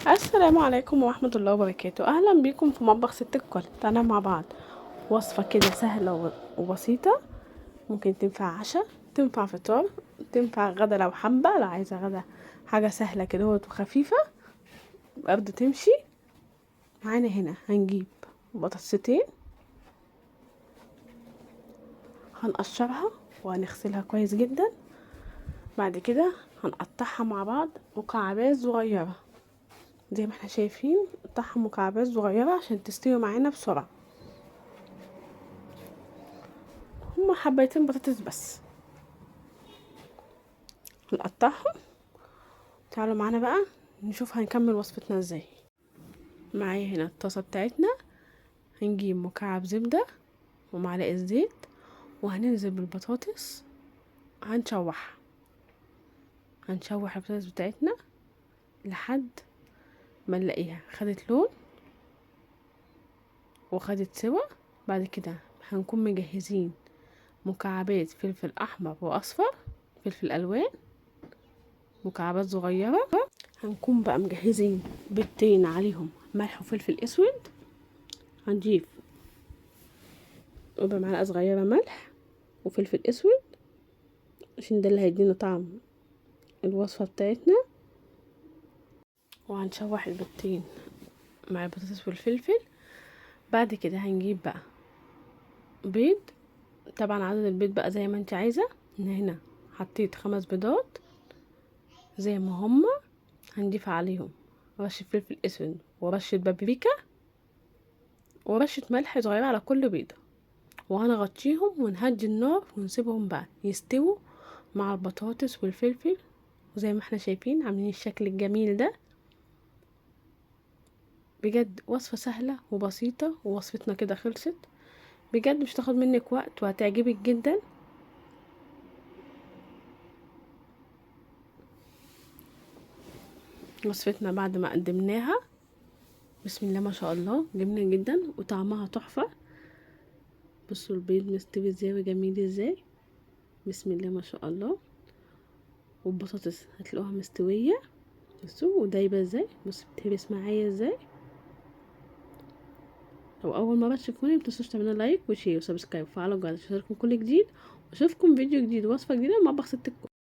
السلام عليكم ورحمة الله وبركاته. اهلا بيكم في مطبخ ست الكل. تعالى مع بعض وصفة كده سهلة وبسيطة، ممكن تنفع عشاء، تنفع فطار، تنفع غدا لو حابة، لو عايزة غدا حاجة سهلة كده وخفيفة برضه تمشي معانا. هنا هنجيب بطاطستين، هنقشرها وهنغسلها كويس جدا. بعد كده هنقطعها مع بعض مكعبات صغيرة زي ما احنا شايفين، نقطعها مكعبات صغيرة عشان تستوي معانا بسرعة. هما حبيتين بطاطس بس نقطعهم. تعالوا معانا بقى نشوف هنكمل وصفتنا ازاي. معايا هنا الطاسة بتاعتنا، هنجيب مكعب زبدة ومعلقة زيت وهننزل بالبطاطس، هنشوح البطاطس بتاعتنا لحد ما نلاقيها خدت لون وخدت سوا. بعد كده هنكون مجهزين مكعبات فلفل احمر واصفر، فلفل الوان مكعبات صغيرة. هنكون بقى مجهزين بيضتين عليهم ملح وفلفل اسود، هنضيف ربع معلقة صغيرة ملح وفلفل اسود عشان ده اللي هيدينا طعم الوصفة بتاعتنا. وهنشوح البيضتين مع البطاطس والفلفل. بعد كده هنجيب بقى بيض، طبعا عدد البيض بقى زي ما انت عايزة. هنا حطيت 5 بيضات زي ما هما. هنضيف عليهم رشة فلفل اسود ورشة بابريكا ورشة ملح صغيرة على كل بيضة، وهنغطيهم ونهدي النار ونسيبهم بقى يستووا مع البطاطس والفلفل. وزي ما احنا شايفين عاملين الشكل الجميل ده. بجد وصفة سهلة وبسيطة، ووصفتنا كده خلصت. بجد مش تاخد منك وقت وهتعجبك جدا. وصفتنا بعد ما قدمناها بسم الله ما شاء الله جميلة جدا وطعمها تحفة. بصوا البيض مستوي ازاي وجميل ازاي، بسم الله ما شاء الله. والبطاطس هتلاقوها مستوية، بصوا ودايبة ازاي، بصوا بتهرس معايا ازاي. لو اول مرة تشوفوني متنسوش تعملوا لايك وشير وسبسكرايب وفعلوا الجرس عشان يوصلكم كل جديد. واشوفكم فيديو جديد ووصفة جديدة مع مطبخ ست الكل.